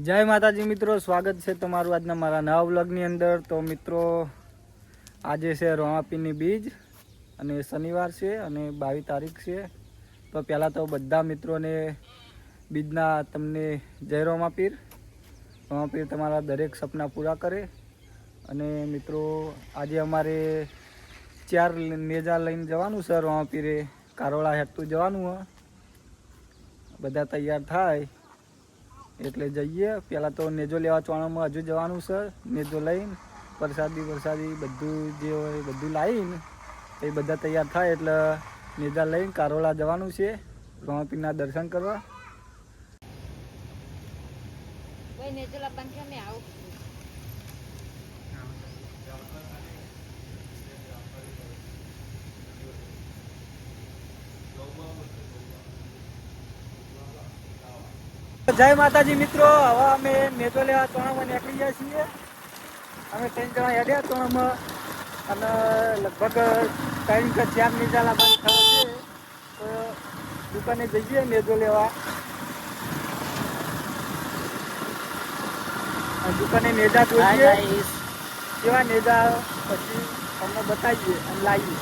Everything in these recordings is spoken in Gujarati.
જય માતાજી મિત્રો, સ્વાગત છે તમારું આજના મારા નવા વ્લોગની અંદર। તો મિત્રો આજે છે રોમાપીરની બીજ અને શનિવાર છે અને 22 તારીખ છે। તો પહેલાં તો બધા મિત્રોને બીજના તમને જય રોમાપીર। રોમાપીર તમારા દરેક સપના પૂરા કરે। અને મિત્રો આજે અમારે 4 નેજા લઈને જવાનું છે રોમાપીરે, કારોળા હેઠતું જવાનું હોય। બધા તૈયાર થાય એટલે જઈએ। પહેલાં તો નેજો લેવા ચોણામાં હજુ જવાનું છે। નેજો લઈને વરસાદી બધું જે હોય બધું લાવીને એ બધા તૈયાર થાય એટલે નેજા લઈને કારોળા જવાનું છે રોમાપીરના દર્શન કરવા। જય માતાજી મિત્રો, હવે અમે નેજો લેવા ચોણામાં નીકળી ગયા છીએ। અમે 3 જણા હેડ્યા ચોણામાં અને લગભગ 3 કે 4 નેજા લાવવાની થવા છે। તો દુકાને જઈએ નેજો લેવા। દુકાને નેજા જોઈએ કેવા નેજા પછી તમને બતાવીએ અને લાવીએ।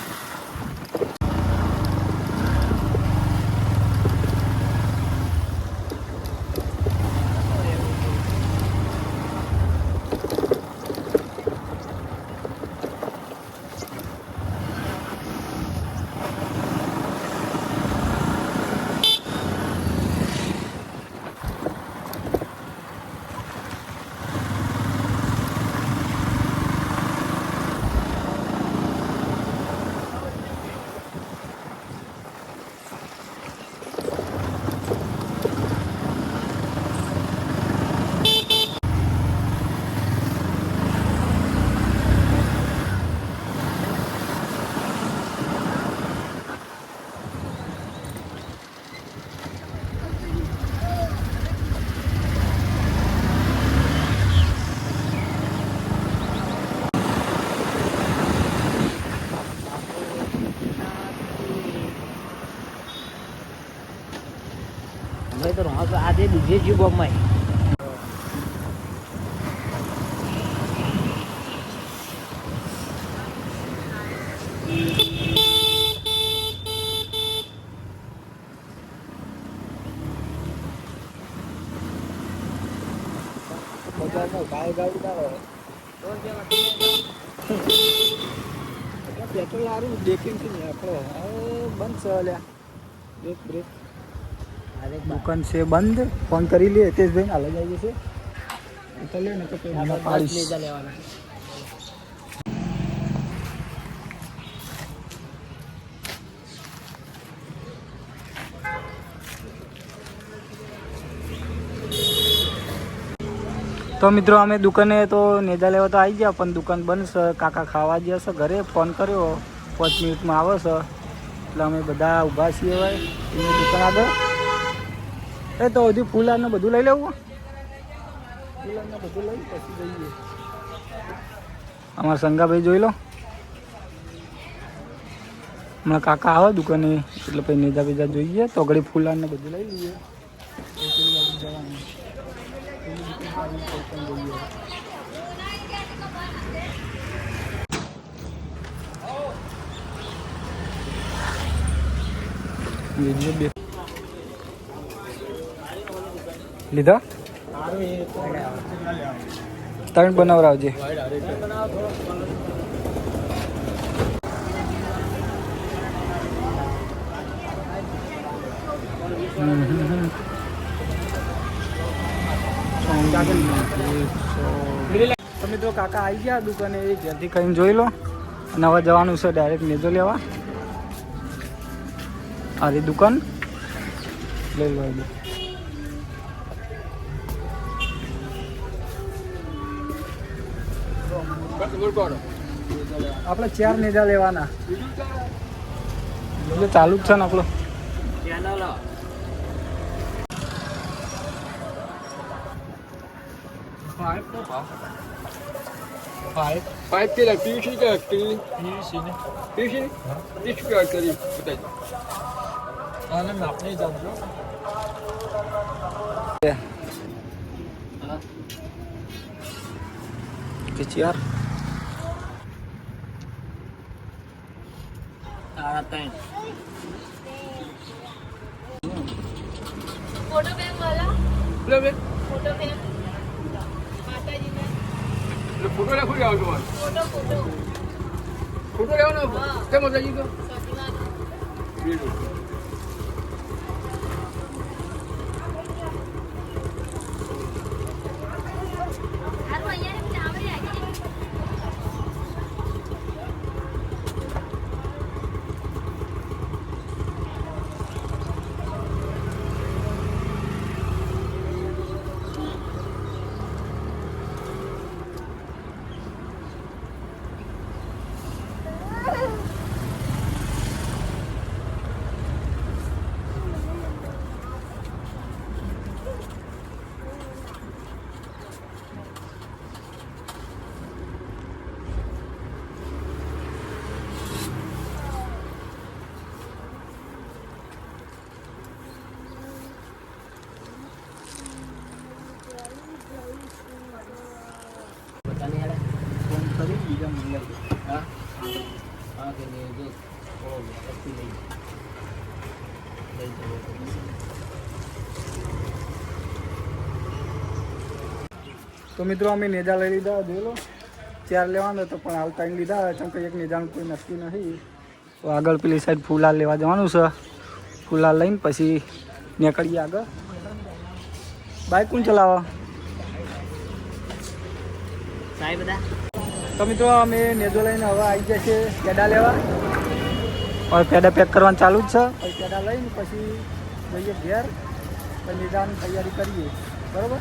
તો આજે બીજે જ બોમ્બમાં પેટ્રોલ સારું દેખીને નીકળો બંધ છે અલ્યા બ્રેક દુકાન છે બંધ। ફોન કરી લે હિતેશભાઈ હાલ જઈએ છે તો લે ને તો લેવાના। તો મિત્રો અમે દુકાને તો નેજા લેવા તો આવી ગયા પણ દુકાન બંધ છે। કાકા ખાવા ગયા છે ઘરે, ફોન કર્યો 5 મિનિટમાં આવે છે એટલે અમે બધા ઊભા છીએ। ભાઈ એની દુકાન આગળ એ તો હજી ફૂલાને બધું લઈ લેવું, ફૂલાને બધું લઈ પછી જઈએ। અમારા સંગાભાઈ જોઈ લો, હમણાં કાકા આવે દુકાને એટલે પછી નેજા બીજા જોઈએ તો ઘડી ફૂલાને બધું લઈ લઈએ જવાનું। લીધા 3 બનાવરાવજે। તો મિત્રો કાકા આવી ગયા દુકાને, એ ઘરથી ખાઈને જોઈ લો અને હવે જવાનું છે ડાયરેક્ટ નેજો લેવા। આ દુકાન લઈ લો। આપણે 4 નેજા લેવાના એટલે ચાલુ જ છે ને આપણો Five ke lah, PVC ke? PVC ni. PVC ni? Dia juga kali betul. આને આપણે જાણજો કે ચાર સાડા ત્રણ ફોટો ફ્રેમ વાલા લે બે ફોટો ફ્રેમ માતાજીના એટલે ફોટો રાખો જાવ તમારે ફોટો ફોટો લેવાનો કેમ મજાજી તો સતીનાથ હારું અહીંયા આવડે આવી બધાને યાર ફોન કરી બીજા મંગાવી દે. હા હા કે નહીં જો થોડો વ્યવસ્થિત લઈ જવો તો મિત્રો અમે નેજા લઈ લીધા જોઈ લો ચાર લેવાનો હતો પણ હાલ ટાઈમ લીધા કેમ કે એક નેજાનું કોઈ નક્કી નથી તો આગળ પેલી સાઈડ ફૂલાલ લેવા જવાનું છે ફૂલાલ લઈને પછી નીકળીએ આગળ બાઇક કોણ ચલાવો સાહેબ બધા તો મિત્રો અમે નેજો લઈને હવે આવી ગયા છે પેડા લેવા હવે પેડા પેક કરવાનું ચાલુ જ છે પછી પેડા લઈને પછી જઈએ ઘેર પછી નેજાની તૈયારી કરીએ બરાબર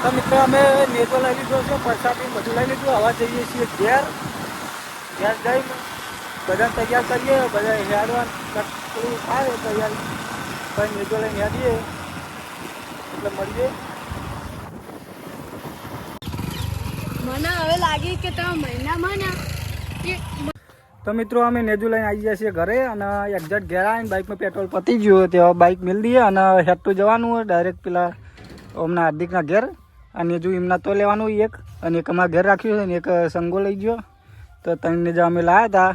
તો મિત્રો અમે નેજો લઈ લીધો છે પ્રસાદી બધું લઈ લીધું હવે જઈએ છીએ ઘેર ઘેર જઈને બધાને તૈયાર કરીએ બધા હેડવાનું થોડું થાય તૈયારી પછી નેજો લઈને હેડીએ એટલે મળીએ મને હવે લાગી કે તમે મહિનામાં ને તો મિત્રો અમે નેજુ લઈને આવી ગયા છીએ ઘરે અને એક્ઝેક્ટ ઘેર આવીને બાઇકમાં પેટ્રોલ પતી ગયું તે બાઇક મિલ દઈએ અને હેડ તો જવાનું હોય ડાયરેક્ટ પેલા હમણાં હાર્દિકના ઘેર આ નેજુ એમના તો લેવાનું હોય એક અને એક અમારા ઘેર રાખ્યું છે ને એક સંગો લઈ ગયો તો ત્રણ નેજા અમે લાવ્યા હતા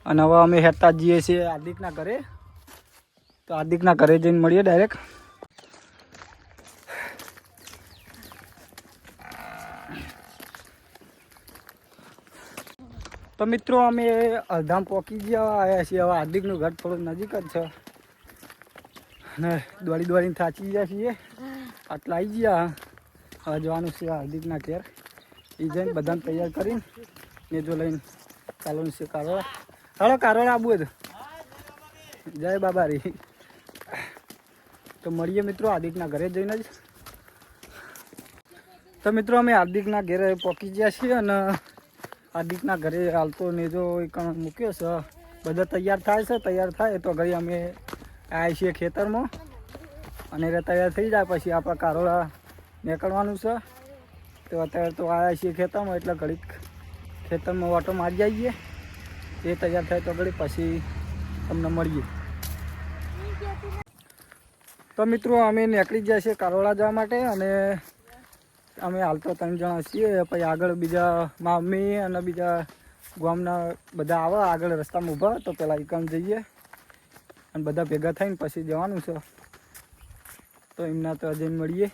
અને હવે અમે હેડતા જઈએ છીએ હાર્દિકના ઘરે તો હાર્દિકના ઘરે જઈને મળીએ ડાયરેક્ટ તો મિત્રો અમે અડધામ પહોંચી ગયા આવ્યા છીએ હવે હાર્દિકનું ઘર થોડું નજીક જ છે અને દોડીને થાચી ગયા છીએ આટલા આવી ગયા હવે જવાનું છે હાર્દિકના ઘેર એ જઈને બધાને તૈયાર કરીને નેજો લઈને ચાલવાનું છે કારોડા હાલો કારોડા આબુ જ જય બાબારી તો મળીએ મિત્રો હાર્દિકના ઘરે જઈને જ તો મિત્રો અમે હાર્દિકના ઘરે પહોંચી ગયા છીએ અને હાર્દિકના ઘરે હાલ તો નેજો એક મૂક્યો છે બધા તૈયાર થાય છે તૈયાર થાય તો ઘરે અમે આવ્યા છીએ ખેતરમાં અને એ તૈયાર થઈ જાય પછી આપણે કારોડા નીકળવાનું છે તો અત્યારે તો આવ્યા છીએ ખેતરમાં એટલે ઘડીક ખેતરમાં ઓટો મારી આવીએ એ તૈયાર થાય તો ઘડી પછી તમને મળીએ તો મિત્રો અમે નીકળી ગયા છીએ કારોડા જવા માટે અને અમે હાલ તો 3 જણા છીએ પછી આગળ બીજા મમ્મી અને બીજા ગામના બધા આવે આગળ રસ્તામાં ઊભા તો પહેલાં એકમ જઈએ અને બધા ભેગા થઈને પછી જવાનું છે તો એમના તો જઈને મળીએ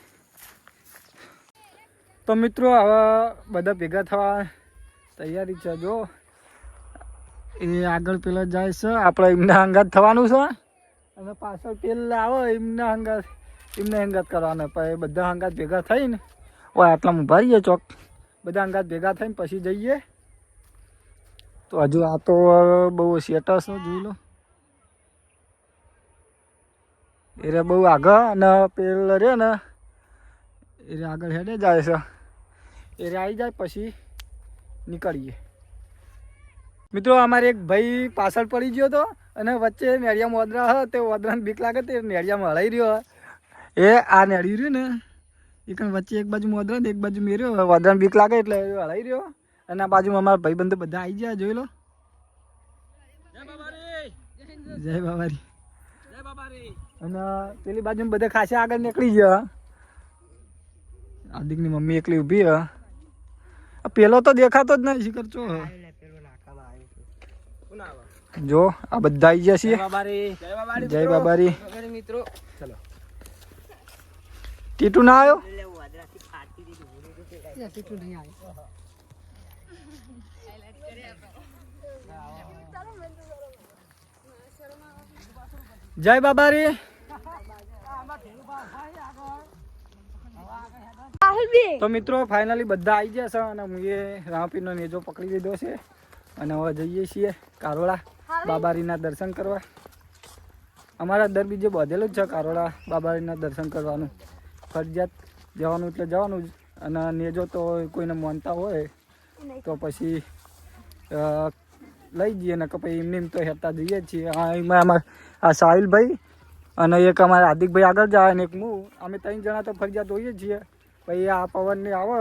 તો મિત્રો હવે બધા ભેગા થવા તૈયારી છે જો એ આગળ પેલા જાય છે આપણે એમના અંગાત થવાનું છે અને પાછળ પેલા આવે એમના અંગાત કરવાના પછી બધા અંગાત ભેગા થઈને ઓય આટલામાં ઊભા રહીએ ચોક બધા અંગાત ભેગા થઈને પછી જઈએ તો હજુ આ તો બહુ સેટસ જોઈ લો એ રે બહુ આગળ અને પેલો રે ને એ રે આગળ હેડે જાય છે એ રે આવી જાય પછી નીકળીએ મિત્રો અમારે એક ભાઈ પાછળ પડી ગયો હતો અને વચ્ચે નેળિયામાં ઓદરા હતો તે ઓદરાને બીક લાગે તે નેળિયામાં હલાઈ રહ્યો એ આ નેળી રહ્યું ને એ કણ વચ્ચે એક બાજુ મોદરા ને એક બાજુ મેર્યો ઓદરાને બીક લાગે એટલે હલાઈ રહ્યો અને આ બાજુમાં અમારા ભાઈબંધો બધા આવી ગયા જોઈ લો જય બાબારી જય બાબારી જય બાબારી અને પેલી બાજુ બધા ખાસા આગળ નીકળી ગયા. હાર્દિકની મમ્મી એકલી ઊભી હ. પેલો તો દેખાતો જ નહીં શિખર ચો. જો આ બધા આવી ગયા છીએ. જય બાબારી મિત્રો ચલો ટીટુ ના આવ્યો. જય બાબારી. તો મિત્રો ફાઇનલી બધા આવી ગયા છે અને હું રામપીરનો નેજો પકડી લીધો છે અને હવે જઈએ છીએ કારોડા બાબારીના દર્શન કરવા. અમારા દર બીજે બધેલું જ છે કારોડા બાબારીના દર્શન કરવાનું. ફરજિયાત જવાનું એટલે જવાનું જ. અને નેજો તો કોઈને માનતા હોય તો પછી લઈ જઈએ ને કે પછી એમને એમ તો હેરતા જઈએ જ છીએ. એમાં અમારા આ સાહિલભાઈ અને એક અમારા હાર્દિકભાઈ આગળ જાય ને એક હું, અમે 3 જણા તો ફરજિયાત હોઈએ જ છીએ. પછી આ પવન ને આવે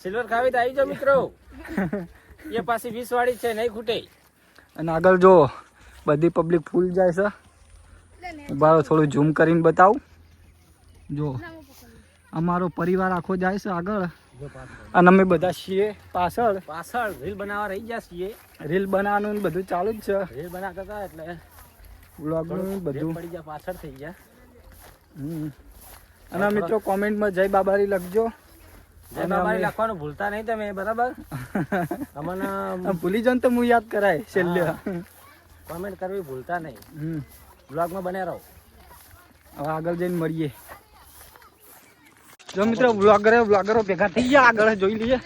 સિલ્વર ખાવી તો આવી જાઓ મિત્રો. એ પાછી 20 વાળી છે, નહીં ખૂટે. અને આગળ જો બધી પબ્લિક ફૂલ જાય છે. બારો થોડું ઝૂમ કરીને બતાવું. જો અમારો પરિવાર આખો જાય છે આગળ અને અમે બધા છીએ પાછળ. રીલ બનાવવા રહી ગયા છીએ. રીલ બનાવવાનું ને બધું ચાલુ જ છે. રીલ બનાવતા હતા એટલે વ્લોગનું બધું પડી ગયા, પાછળ થઈ ગયા. અને મિત્રો કોમેન્ટમાં જય બાબારી લખજો. જય બાબારી લખવાનું ભૂલતા નહીં તમે, બરાબર? અમને ભૂલી જાવ તો હું યાદ કરાય છેલ્લે. કોમેન્ટ કરવી ભૂલતા નહીં. બ્લોગમાં બને રહો. હવે આગળ જઈને મળીએ. જો મિત્રો બ્લોગરો ભેગા થઈ ગયા. આગળ જોઈ લઈએ.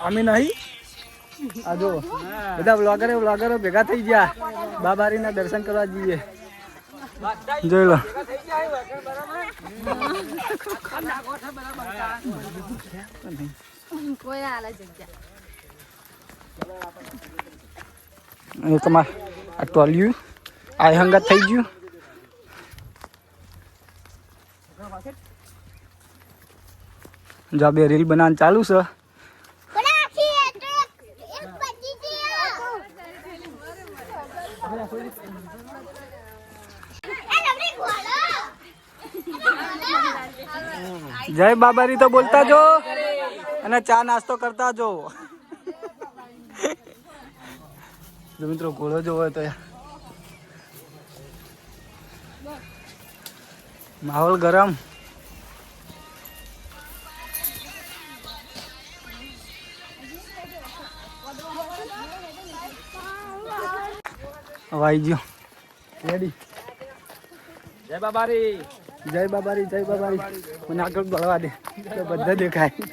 અમે નહીં આ જો બધા બ્લોગરો ભેગા થઈ ગયા. બાબારીના દર્શન કરવા જઈએ. જોઈ લો. તમારે આ ટોલિયું આ હંગાત થઈ ગયું. જો બે રીલ બનાવવાનું ચાલુ છે. જય બાબારી તો બોલતા જો અને ચા નાસ્તો કરતા જો. જો મિત્રો ઘોડો જો હોય તો માહોલ ગરમ. હવે આવી ગયો રેડી. જય બાબારી. જય બાબારી જય બાબારી. મને આગળ બળવા દે તો બધા દેખાય.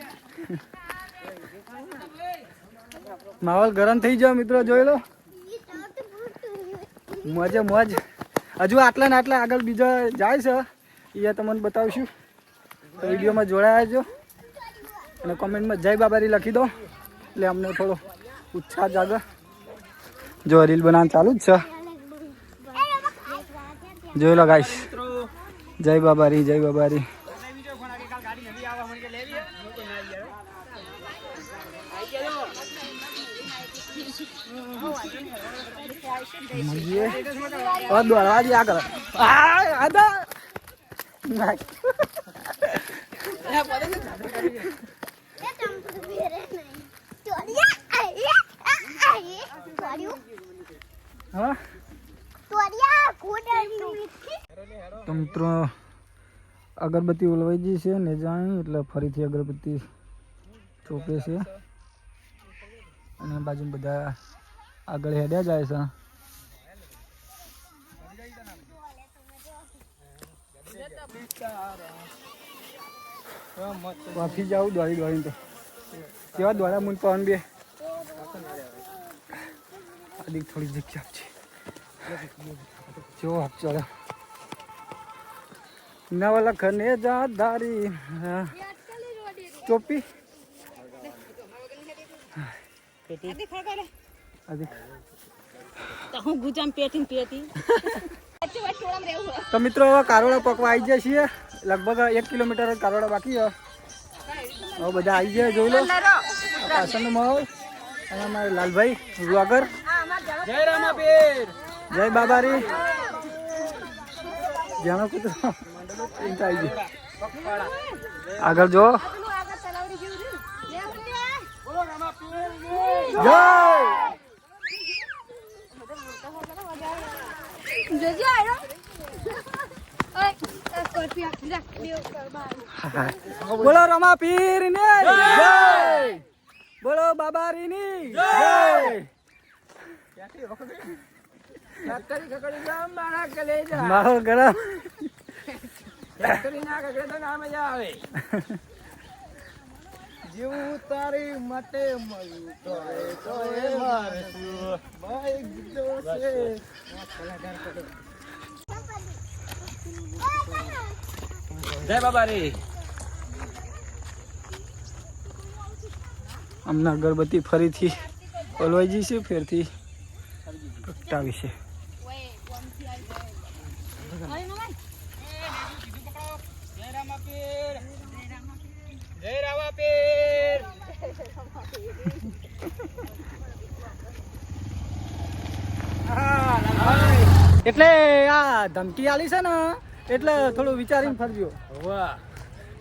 માહોલ ગરમ થઈ ગયો મિત્રો, જોઈ લો. મોજે મોજ. હજુ આટલા ને આટલા આગળ બીજા જાય છે એ તમને બતાવશું. તો વિડીયોમાં જોડાયા છો અને કોમેન્ટમાં જય બાબારી લખી દો એટલે અમને થોડો ઉત્સાહ જાગે. જો રીલ બનાવવાનું ચાલુ જ છે. જોઈ લો ગાઈસ. જય બાબારી જય બાબારી. દોડવા દે આગળ. તો મિત્રો અગરબત્તી ઓલવાઈ ગઈ છે ને જાણી એટલે ફરીથી અગરબત્તી ચોપે છે અને બાજુ બધા આગળ હેડ્યા જાય છે. વાફી જાઉં દોડી દોડીને તો કેવા દોડા મૂન પવન બે. આદિક થોડી જગ્યા છે જો ચલો નવ લખને જાધારી ટોપી તો મિત્રો હવે કારોડા પકવા આવી જાય છીએ. લગભગ 1 કિલોમીટર કારોડા બાકી હવે બધા આવી ગયા. જોઈ લો પાછળનો માહોલ અને અમારે લાલભાઈ વ્લોગર. જય રામાપીર. જય બાબારી જાણો કૂતરો આગળ જો જય જોજે આયો ઓય સ્કોર્પિયો જા બેવ કરબા બોલો રમા પીર ને જય બોલો બાબારી ની જય મારો ગરમ જીવું તારી માટે મળ્યું તો એ મારે ભાઈ ગીતો છે. જય બાબારી. હમણાં અગરબત્તી ફરીથી ઓલવાઈ જઈશે ફેરથી પ્રગટાવી છે. જય રામા પીર. એટલે આ ધમકી આલી છે ને એટલે થોડું વિચારીને ફરજો વાહ.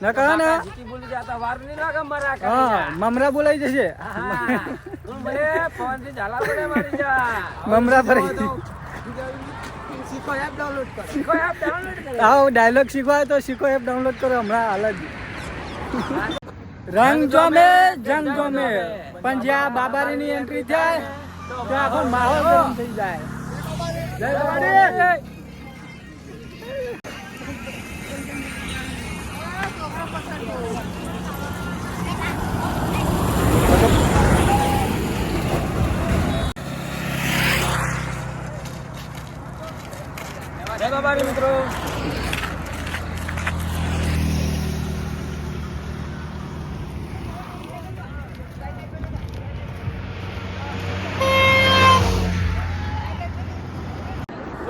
ના કહે ને જીતી બોલી જાતા વાર નહીં લાગે મારા હા કાકા. મમરા બોલાઈ જશે તું મને ફોનથી ઝાલા પડે મારી જા. મમરા ફરી શીખો એપ ડાઉનલોડ કરો. શીખો એપ ડાઉનલોડ કરો. આવો ડાયલોગ શીખવાય તો શીખો એપ ડાઉનલોડ કરો હમણાં હાલ જ રંગ જોમે જંગ જોમે પણ જ્યાં બાબારીની એન્ટ્રી થાય ત્યાં આખો માહોલ ગરમ થઈ જાય. જય બાબારી. જય બાબારી મિત્રો.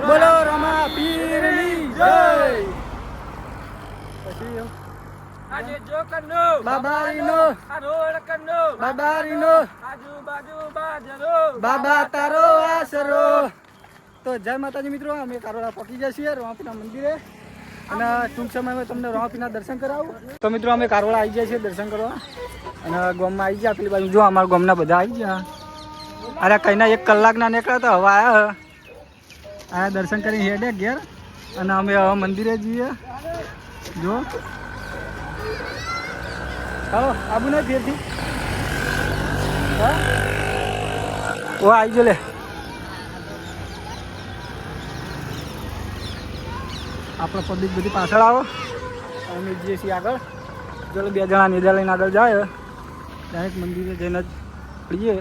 બોલો રમા પીરની જય. પછી આજે જો કરનો બાબારીનો આ રોડ કરનો બાબારીનો આજુબાજુ બાજરો બાબા તારો આશરો. તો જય માતાજી મિત્રો, અમે કારોડા પહોંચી ગયા છીએ રોમાપીના મંદિરે અને ટૂંક સમયમાં તમને રોમાપીના દર્શન કરાવું. તો મિત્રો અમે કારોડા આવી ગયા છીએ દર્શન કરવા અને ગામમાં આવી ગયા. પેલી બાજુ જો અમારા ગામના બધા આવી ગયા. અરે કઈના 1 કલાકના નીકળ્યા તો હવે આયા દર્શન કરી હેડે ઘેર અને અમે હવે મંદિરે જઈએ. જો ચાલો આબુ નહીં ફેરથી હા ઓ આવી જો લે. આપણે પબ્લિક બધી પાછળ આવો અમે જઈએ છીએ આગળ. ચાલો 2 જણા નેજા લઈને આગળ જાય ડાયરેક્ટ મંદિરે જઈને જ પડીએ.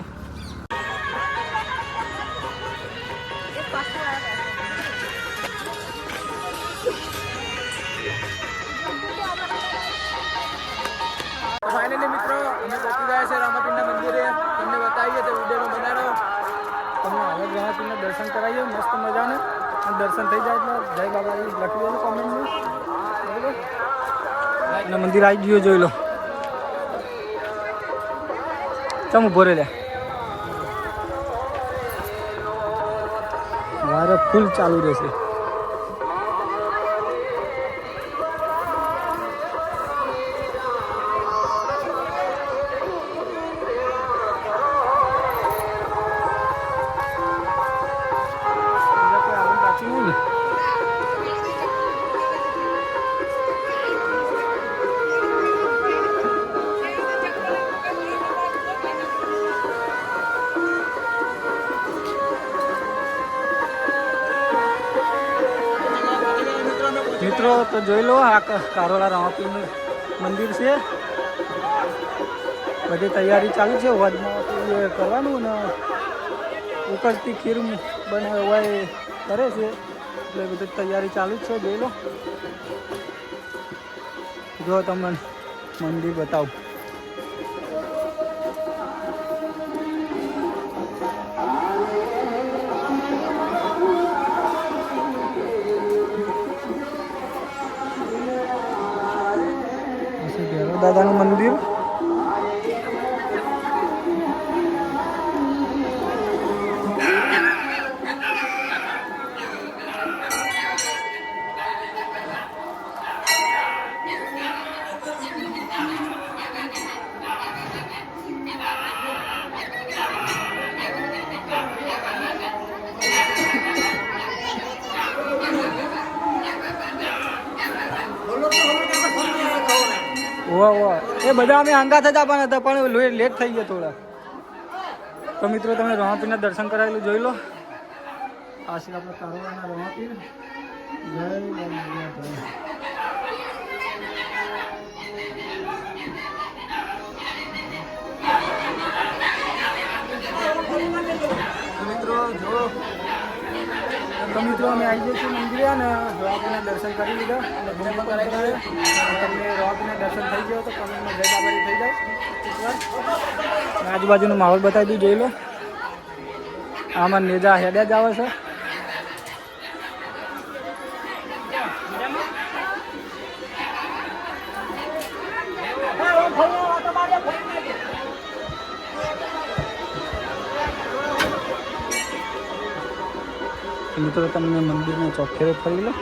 ફાઇનલી મિત્રો અમે પહોંચી ગયા છે રામાપીરના મંદિરે. તમને બતાવીએ તો વિડીયો બનાવો. તમને હવે રામાપીરના દર્શન કરાવીએ મસ્ત મજાનું અને દર્શન થઈ જાય એટલે જય બાબાજી લખી દેજો કોમેન્ટમાં. બરાબર અને મંદિર આવી ગયું જોઈ લો. ચમ ઉભો રે લે વારે ફૂલ ચાલુ રહેશે. મિત્રો તો જોઈ લો આ કારોડા રામાપીરનું મંદિર છે. બધી તૈયારી ચાલુ છે. વધમાં એ કરવાનું ને ઉકળતી ખીર બનાવે હોય કરે છે એટલે બધી તૈયારી ચાલુ જ છે. જોઈ લો જો તમને મંદિર બતાવું. દાદાનું મંદિર એ બધા અમે હંગાત હતા પણ લેટ થઈ ગયા થોડા. તો મિત્રો તમે રમાપીરના દર્શન કરાવેલું જોઈ લો. આ છે આપણા કારોબારના રમાપીર. જય મિત્રો જો તો મિત્રો અમે આવી જઈએ છીએ મંદિરે ને રવાપીના દર્શન કરી લીધા અને તમને રવાપીના દર્શન થઈ ગયો તો કમેન્ટમાં જય બાબારી થઈ જાય એકવાર. આજુબાજુનો માહોલ બતાવી દઉં જોઈ લો. આમાં નેજા હેડ્યા જ આવે છે. મિત્રો તમને મંદિરના ચોખેરે ફરી લો.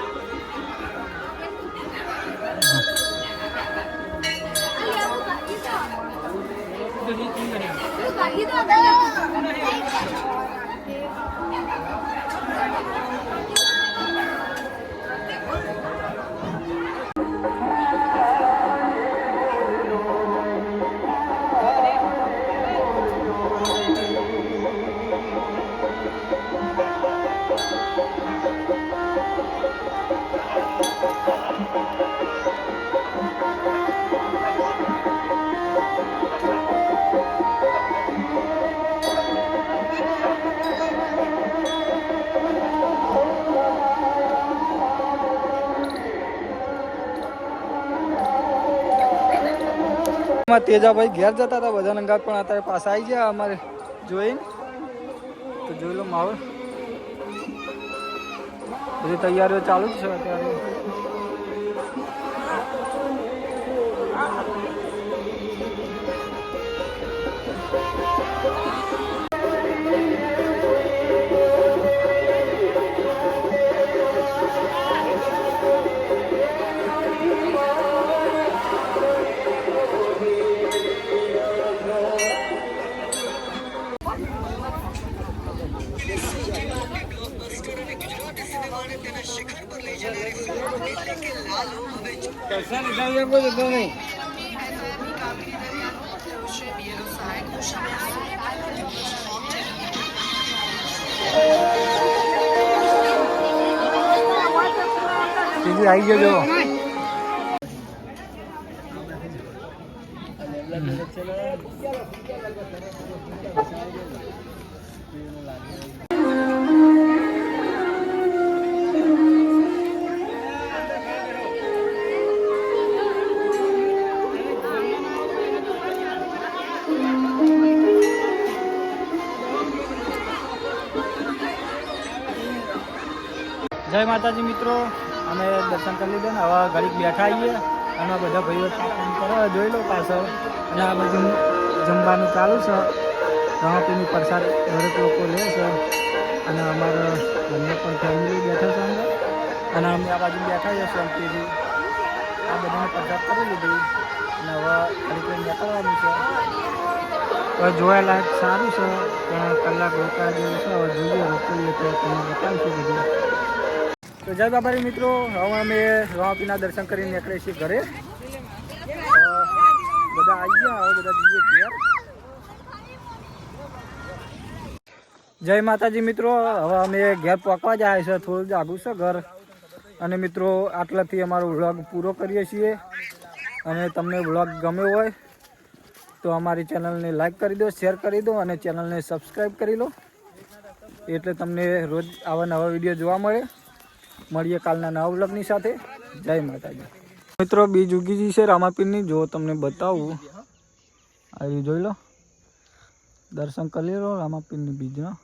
તેજાભાઈ ઘેર જતા હતા બધા નંગાત પણ અત્યારે પાછા આવી ગયા અમારે જોઈને. તો જોઈ લો માહોલ. બધી તૈયારીઓ ચાલુ જ છે અત્યારે. આવી ગયો જો. જય માતાજી મિત્રો, અમે દર્શન કરી લીધા ને હવે ઘડીક બેઠા આવીએ અને બધા ભાઈઓ કરવા જોઈ લો પાછળ. અને આ બધું જમવાનું ચાલુ છે. રમાપીની પ્રસાદ દરેક લોકો લે છે અને અમારા ઘરને પણ ફેમિલી બેઠા છે અંદર. અને અમે આ બાજુ બેઠા છીએ શાંતિથી. આ બધાને પ્રસાદ કરી લીધી અને હવે ઘડીક નીકળવાનું છે. હવે જોયા લાયક સારું છે પણ કલાક રોકા જેવું છે. હવે જોઈએ રોકીએ તો તમને બતાવીશું બધું. તો જય બાબારી મિત્રો, હવે અમે રમાપીના દર્શન કરીને નીકળીએ છીએ ઘરે. બધા આવી ગયા, હવે બધા જઈએ ઘેર. જય માતાજી મિત્રો, હવે અમે ઘેર પહોંચવા જાય છે. થોડું જ આગું છે ઘર. અને મિત્રો આટલાથી અમારો વ્લોગ પૂરો કરીએ છીએ. અને તમને વ્લોગ ગમ્યો હોય તો અમારી ચેનલને લાઈક કરી દો, શેર કરી દો અને ચેનલને સબસ્ક્રાઈબ કરી લો. એટલે તમને રોજ આવા નવા વિડીયો જોવા મળીએ કાલના નવા વ્લોગની સાથે. જય માતાજી મિત્રો. બીજ ઉગી છે રામાપીરની, જો તમને બતાવું. આવી જોઈ લો, દર્શન કરી લો રામાપીરની બીજના.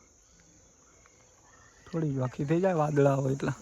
થોડી વાકી થઈ જાય વાદળા હોય એટલે.